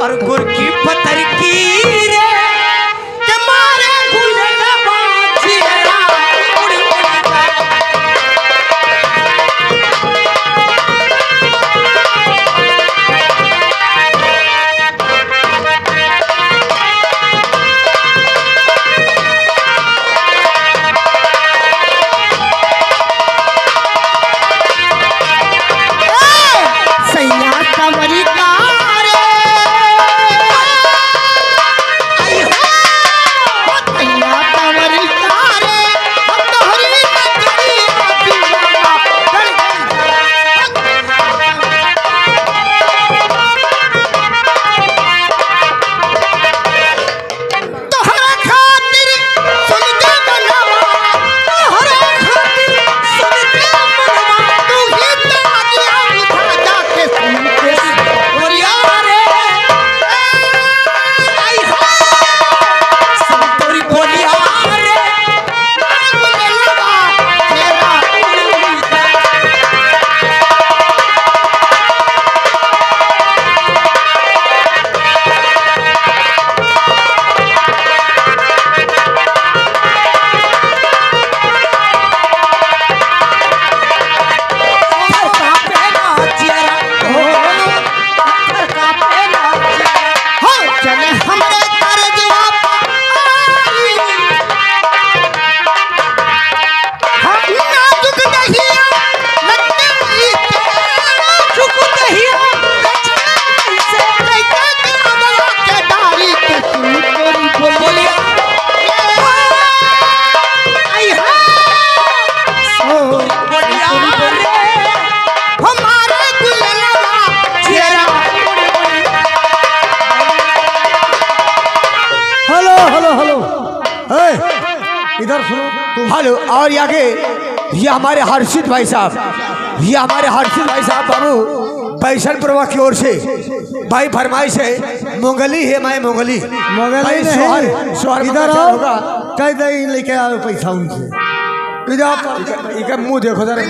और गुर की पत्थर की रे के मारे गुलेलवा चिरा उड़ उड़ जा। सैया कंवरी का इधर सुनो। हेलो। और आगे ये हमारे हर्षित भाई साहब, ये हमारे हर्षित भाई साहब बाबू बैसलपुरवा की ओर से भाई फरमाइश है मोंगली है। मैं मोंगली सोहर इधर होगा कह दे लेके आओ पैसा उनसे। इधर मुंह देखो जरा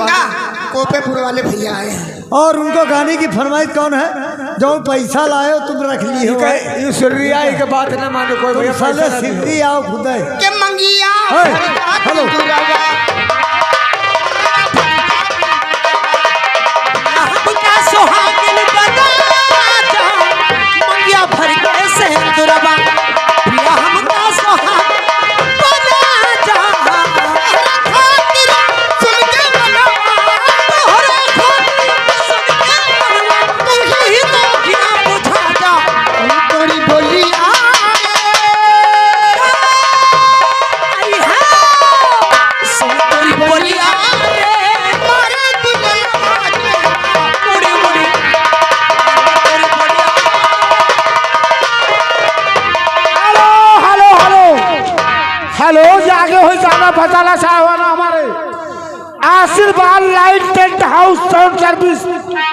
कोपेपुर वाले भैया आए हैं और उनको गाने की फरमाइश कौन है? जो पैसा लाए हो तुम रख ली हो। ये सुरिया के बात ना मानो कोई भैया। साले सिद्धि आओ खुद के मंगिया। हेलो सोहागिन बना जा मंगिया भर के सिंदूरवा प्रिया हमका सोहाग बना जा। खातिर सुन के मनवा तोहरे खातिर सुन के मनवा तू ही तो क्या बुझा जा। तोरी बोली आई है सुन तोरी बोली मारे दुनिया मुड़ी मुड़ी तोरी बोली। हेलो हेलो हेलो जागे हो गाना बताना चाहो ना हमारे आशीर्वाद light tent house sound service,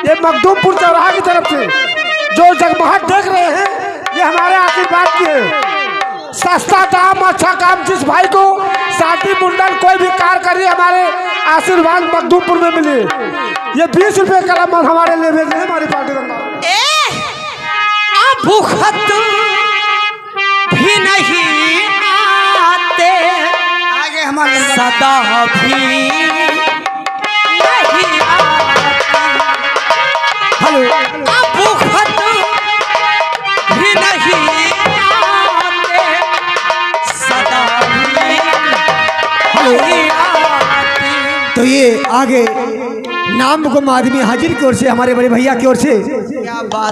ये मखदूमपुर चौराहा की तरफ से जो जगमगाहट देख रहे हैं ये हमारे आशीर्वाद की है। सस्ता दाम अच्छा काम, जिस भाई को शादी मुंडन कोई भी कार्य करिए हमारे आशीर्वाद मखदूमपुर में मिले। ये 20 रुपए का मन हमारे लिए भेज रहे हैं हमारी पार्टी का। भूखत भी नहीं आते आगे हमारे सदा भी नहीं आते। हेलो भूखत भी नहीं आते सदा भी नहीं आते। तो ये आगे नाम को आदमी हाजिर की ओर से हमारे बड़े भैया की ओर से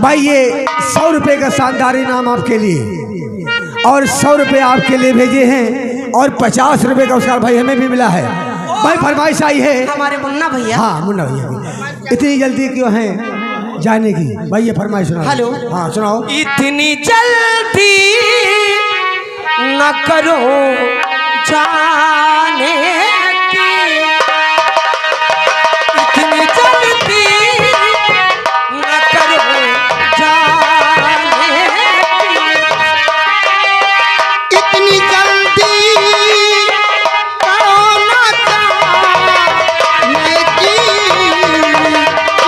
भाई ये 100 रुपए का शानदार इनाम आपके लिए और 100 रुपए आपके लिए भेजे हैं और 50 रुपए का उसका भाई हमें भी मिला है। भाई फरमाइश आई है हमारे मुन्ना भैया। हाँ मुन्ना भैया इतनी जल्दी क्यों है जाने की? भाई ये फरमाइश सुनाओ। हेलो। हाँ सुनाओ। इतनी जल्दी न करो जाने की, इतनी जल्दी न करो जाने की। इतनी जल्दी करो ना जाने की,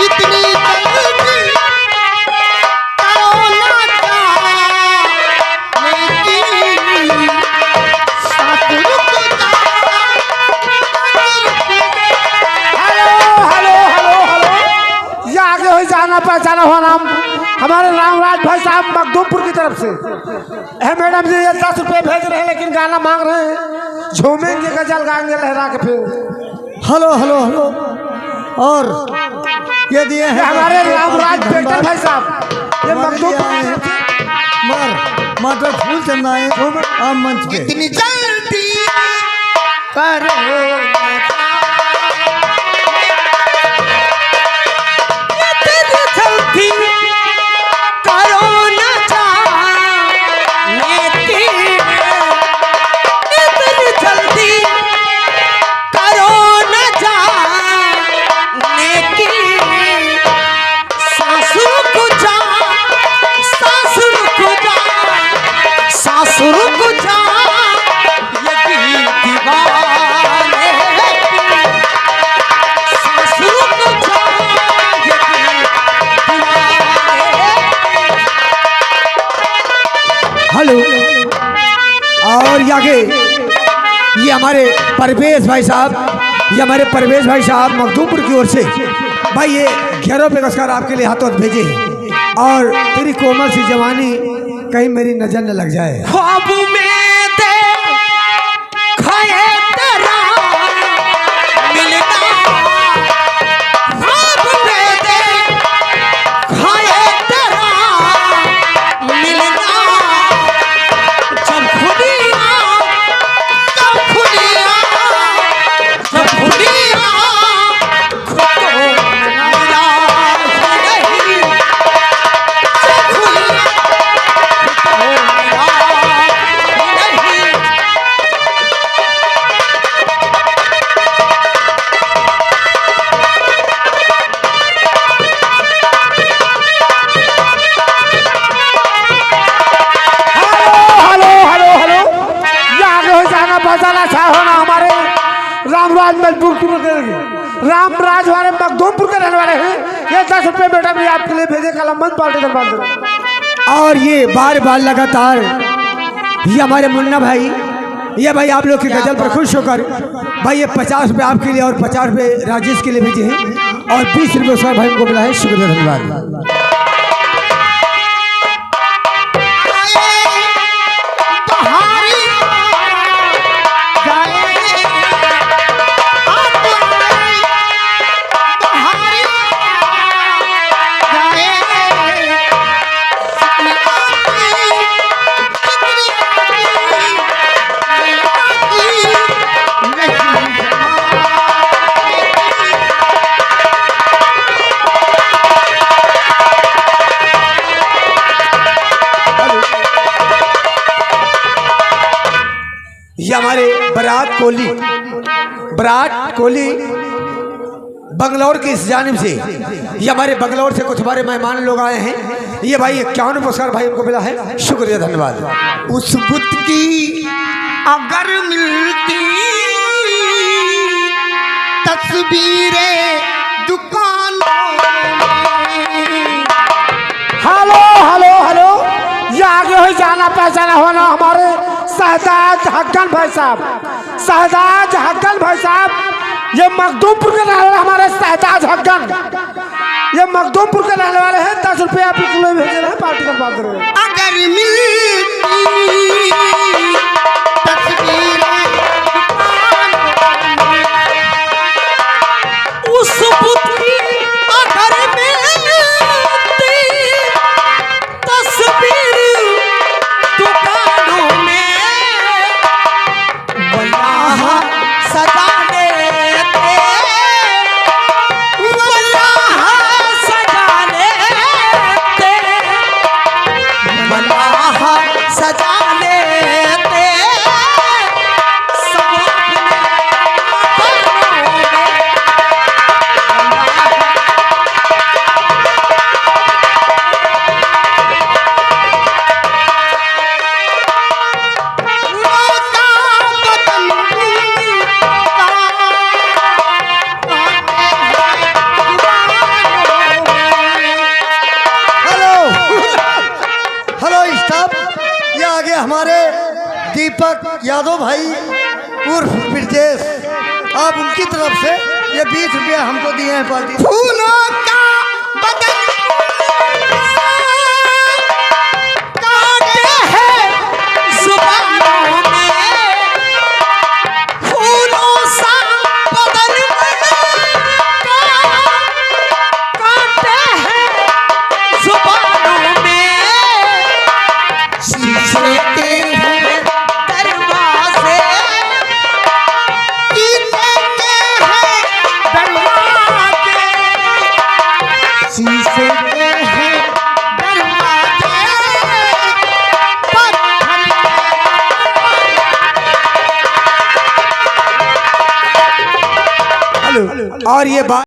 इतनी जल्दी करो ना जाने जाना पहचाना हुआ नाम हमारे रामराज भाई साहब मखदूमपुर की तरफ से है। मैडम जी ये 10 रुपये भेज रहे हैं लेकिन गाना मांग रहे हैं, झूमेंगे गजल गाएंगे लहरा के फिर। Hello hello hello. और ये दिए हैं हमारे रामराज पेटर भाई साहब ये मखदूमपुर मात्र फूल चलना है आप मंच पे। इतनी जल्दी करो जल्दी करो न जाने की, इतनी जल्दी करो न जाने की, सासुर को जा, सासुर को जा, सासुर को जा, ये दीवाने की, सासुर को जा, ये हेलो। और ये आगे ये हमारे परवेश भाई साहब, ये हमारे परवेश भाई साहब मखदूमपुर की ओर से भाई ये 11 रुपये का पुरस्कार आपके लिए हाथों भेजे हैं। और तेरी कोमल सी जवानी कहीं मेरी नजर न लग जाए। ख्वाब में देखा ये तेरा मिलना, ख्वाब में देखा ये तेरा मिलना, जब खुदिया, जब खुदिया, जब खुदिया खुद को मिला नहीं, जब खुदिया हमारे रामराज मखदूमपुर के रामराज वाले मखदूमपुर के रहने वाले हैं। ये 10 रुपये बेटा भी आपके लिए भेजे कलमबंद पार्टी दरबार से। और ये बार बार लगातार ये हमारे मुन्ना भाई, ये भाई आप लोग की गजल पर खुश होकर भाई ये 50 रुपये आपके लिए और 50 रुपये राजेश के लिए भेजे हैं और 20 रुपये सर भाई को मिला है। शुक्रिया धन्यवाद। ये हमारे बरात कोहली बंगलौर की इस जानिब से, ये हमारे बंगलौर से कुछ हमारे मेहमान लोग आए हैं। ये भाई 51 पुरस्कार भाई उनको मिला है। शुक्रिया धन्यवाद। उस बुत की अगर मिलती तस्वीरें दुकानों में। Hello hello hello. ये आगे हो जाना पहचाना होना हमारे शहजाद हक्कन भाई साहब, शहजाद हक्कन भाई साहब ये मखदूमपुर के रहने वाले हमारे शहजाद हक्कन, ये मखदूमपुर के रहने वाले हैं। 10 रुपये आप किलो भेजे रहे पार्टी का बात करो। अगर मिलती तस्वीरें उस बुत की अगर मिलती तस्वीर दुकानों में, वल्लाह सजा देते, वल्लाह सजा देते, वल्लाह सजा देते, सब अपने बालों में। हमारे दीपक यादव भाई उर्फ ब्रजेश, आप उनकी तरफ से ये 20 रुपया हमको दिए हैं पार्टी। फूलों का बदन और ये बात